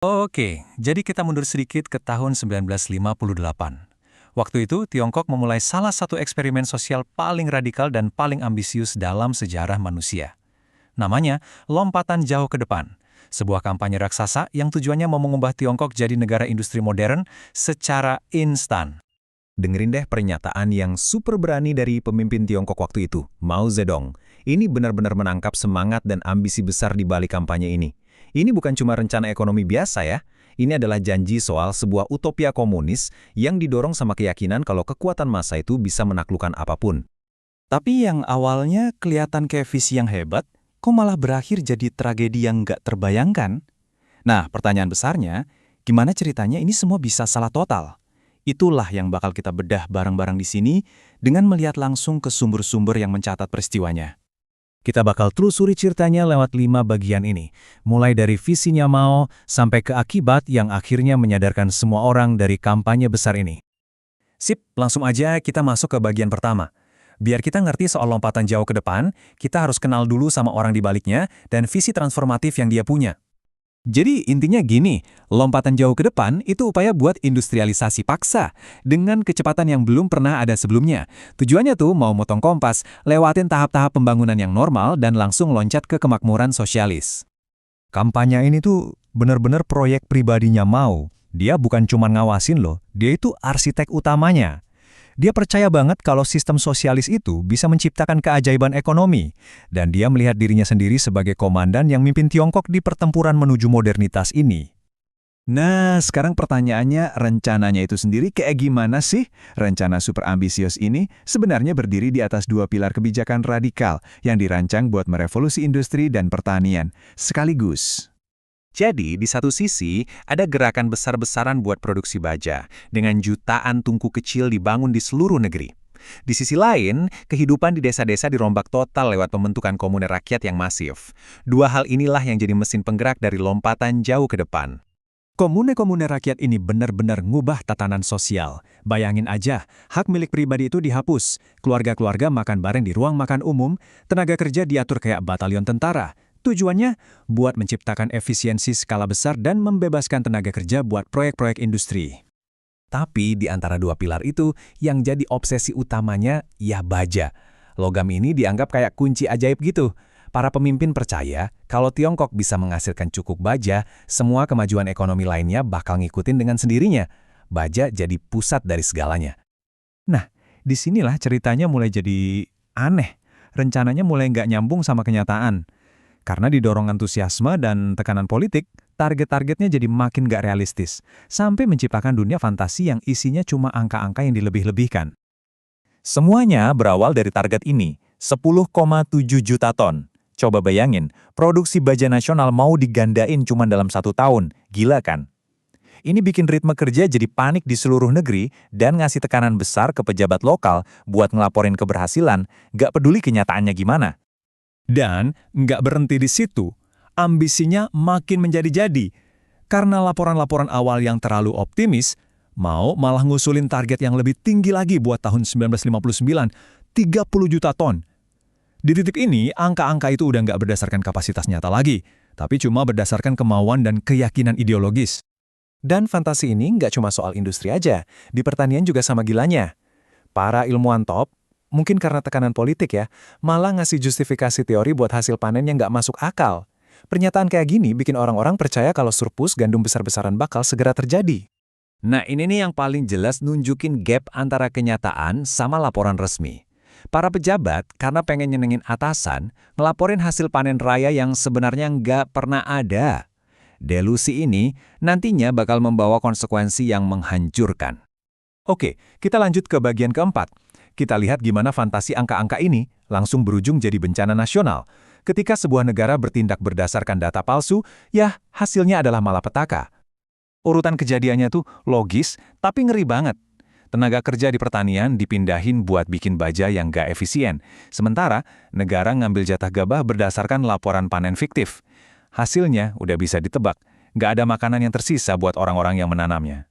Oke, jadi kita mundur sedikit ke tahun 1958. Waktu itu, Tiongkok memulai salah satu eksperimen sosial paling radikal dan paling ambisius dalam sejarah manusia. Namanya, Lompatan Jauh ke Depan. Sebuah kampanye raksasa yang tujuannya mau mengubah Tiongkok jadi negara industri modern secara instan. Dengerin deh pernyataan yang super berani dari pemimpin Tiongkok waktu itu, Mao Zedong. Ini benar-benar menangkap semangat dan ambisi besar di balik kampanye ini. Ini bukan cuma rencana ekonomi biasa ya. Ini adalah janji soal sebuah utopia komunis yang didorong sama keyakinan kalau kekuatan massa itu bisa menaklukkan apapun. Tapi yang awalnya kelihatan kayak visi yang hebat, kok malah berakhir jadi tragedi yang nggak terbayangkan? Nah, pertanyaan besarnya, gimana ceritanya ini semua bisa salah total? Itulah yang bakal kita bedah bareng-bareng di sini dengan melihat langsung ke sumber-sumber yang mencatat peristiwanya. Kita bakal telusuri ceritanya lewat 5 bagian ini, mulai dari visinya Mao sampai ke akibat yang akhirnya menyadarkan semua orang dari kampanye besar ini. Sip, langsung aja kita masuk ke bagian pertama. Biar kita ngerti soal lompatan jauh ke depan, kita harus kenal dulu sama orang di baliknya dan visi transformatif yang dia punya. Jadi intinya gini, lompatan jauh ke depan itu upaya buat industrialisasi paksa dengan kecepatan yang belum pernah ada sebelumnya. Tujuannya tuh mau motong kompas, lewatin tahap-tahap pembangunan yang normal dan langsung loncat ke kemakmuran sosialis. Kampanye ini tuh benar-benar proyek pribadinya Mao. Dia bukan cuma ngawasin loh, dia itu arsitek utamanya. Dia percaya banget kalau sistem sosialis itu bisa menciptakan keajaiban ekonomi, dan dia melihat dirinya sendiri sebagai komandan yang mimpin Tiongkok di pertempuran menuju modernitas ini. Nah, sekarang pertanyaannya, rencananya itu sendiri kayak gimana sih? Rencana super ambisius ini sebenarnya berdiri di atas 2 pilar kebijakan radikal yang dirancang buat merevolusi industri dan pertanian sekaligus. Jadi, di satu sisi, ada gerakan besar-besaran buat produksi baja, dengan jutaan tungku kecil dibangun di seluruh negeri. Di sisi lain, kehidupan di desa-desa dirombak total lewat pembentukan komune rakyat yang masif. Dua hal inilah yang jadi mesin penggerak dari lompatan jauh ke depan. Komune-komune rakyat ini benar-benar ngubah tatanan sosial. Bayangin aja, hak milik pribadi itu dihapus, keluarga-keluarga makan bareng di ruang makan umum, tenaga kerja diatur kayak batalion tentara. Tujuannya, buat menciptakan efisiensi skala besar dan membebaskan tenaga kerja buat proyek-proyek industri. Tapi di antara 2 pilar itu, yang jadi obsesi utamanya ya baja. Logam ini dianggap kayak kunci ajaib gitu. Para pemimpin percaya kalau Tiongkok bisa menghasilkan cukup baja, semua kemajuan ekonomi lainnya bakal ngikutin dengan sendirinya. Baja jadi pusat dari segalanya. Nah, disinilah ceritanya mulai jadi aneh. Rencananya mulai nggak nyambung sama kenyataan. Karena didorong antusiasme dan tekanan politik, target-targetnya jadi makin gak realistis, sampai menciptakan dunia fantasi yang isinya cuma angka-angka yang dilebih-lebihkan. Semuanya berawal dari target ini, 10,7 juta ton. Coba bayangin, produksi baja nasional mau digandain cuma dalam 1 tahun, gila kan? Ini bikin ritme kerja jadi panik di seluruh negeri dan ngasih tekanan besar ke pejabat lokal buat ngelaporin keberhasilan, gak peduli kenyataannya gimana. Dan nggak berhenti di situ, ambisinya makin menjadi-jadi. Karena laporan-laporan awal yang terlalu optimis, Mao malah ngusulin target yang lebih tinggi lagi buat tahun 1959, 30 juta ton. Di titik ini, angka-angka itu udah nggak berdasarkan kapasitas nyata lagi, tapi cuma berdasarkan kemauan dan keyakinan ideologis. Dan fantasi ini nggak cuma soal industri aja, di pertanian juga sama gilanya. Para ilmuwan top, mungkin karena tekanan politik ya, malah ngasih justifikasi teori buat hasil panen yang nggak masuk akal. Pernyataan kayak gini bikin orang-orang percaya kalau surplus gandum besar-besaran bakal segera terjadi. Nah ini nih yang paling jelas nunjukin gap antara kenyataan sama laporan resmi. Para pejabat, karena pengen nyenengin atasan, ngelaporin hasil panen raya yang sebenarnya nggak pernah ada. Delusi ini nantinya bakal membawa konsekuensi yang menghancurkan. Oke, kita lanjut ke bagian keempat. Kita lihat gimana fantasi angka-angka ini langsung berujung jadi bencana nasional. Ketika sebuah negara bertindak berdasarkan data palsu, ya hasilnya adalah malapetaka. Urutan kejadiannya tuh logis, tapi ngeri banget. Tenaga kerja di pertanian dipindahin buat bikin baja yang gak efisien. Sementara, negara ngambil jatah gabah berdasarkan laporan panen fiktif. Hasilnya udah bisa ditebak, gak ada makanan yang tersisa buat orang-orang yang menanamnya.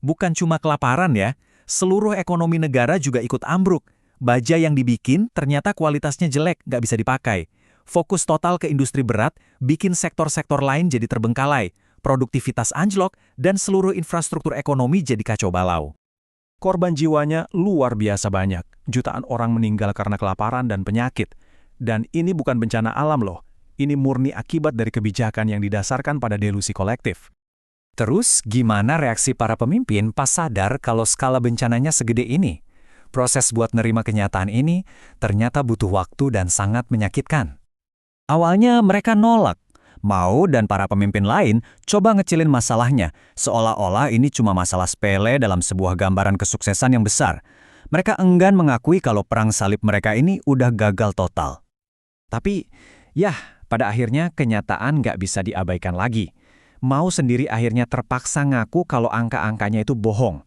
Bukan cuma kelaparan ya, seluruh ekonomi negara juga ikut ambruk. Baja yang dibikin ternyata kualitasnya jelek, nggak bisa dipakai. Fokus total ke industri berat, bikin sektor-sektor lain jadi terbengkalai. produktivitas anjlok, dan seluruh infrastruktur ekonomi jadi kacau balau. Korban jiwanya luar biasa banyak. Jutaan orang meninggal karena kelaparan dan penyakit. Dan ini bukan bencana alam loh. Ini murni akibat dari kebijakan yang didasarkan pada delusi kolektif. Terus, gimana reaksi para pemimpin pas sadar kalau skala bencananya segede ini? Proses buat nerima kenyataan ini ternyata butuh waktu dan sangat menyakitkan. Awalnya mereka nolak. Mao dan para pemimpin lain coba ngecilin masalahnya, seolah-olah ini cuma masalah sepele dalam sebuah gambaran kesuksesan yang besar. Mereka enggan mengakui kalau perang salib mereka ini udah gagal total. Tapi, pada akhirnya kenyataan nggak bisa diabaikan lagi. Mao sendiri akhirnya terpaksa ngaku kalau angka-angkanya itu bohong.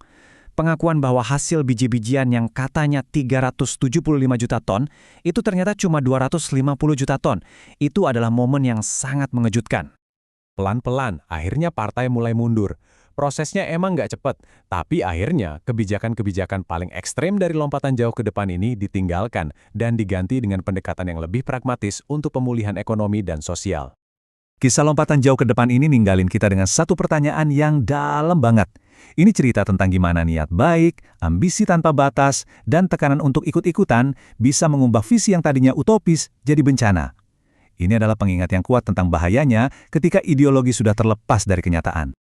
Pengakuan bahwa hasil biji-bijian yang katanya 375 juta ton, itu ternyata cuma 250 juta ton. Itu adalah momen yang sangat mengejutkan. Pelan-pelan, akhirnya partai mulai mundur. Prosesnya emang nggak cepat, tapi akhirnya kebijakan-kebijakan paling ekstrem dari lompatan jauh ke depan ini ditinggalkan dan diganti dengan pendekatan yang lebih pragmatis untuk pemulihan ekonomi dan sosial. Kisah lompatan jauh ke depan ini ninggalin kita dengan satu pertanyaan yang dalam banget. Ini cerita tentang gimana niat baik, ambisi tanpa batas, dan tekanan untuk ikut-ikutan bisa mengubah visi yang tadinya utopis jadi bencana. Ini adalah pengingat yang kuat tentang bahayanya ketika ideologi sudah terlepas dari kenyataan.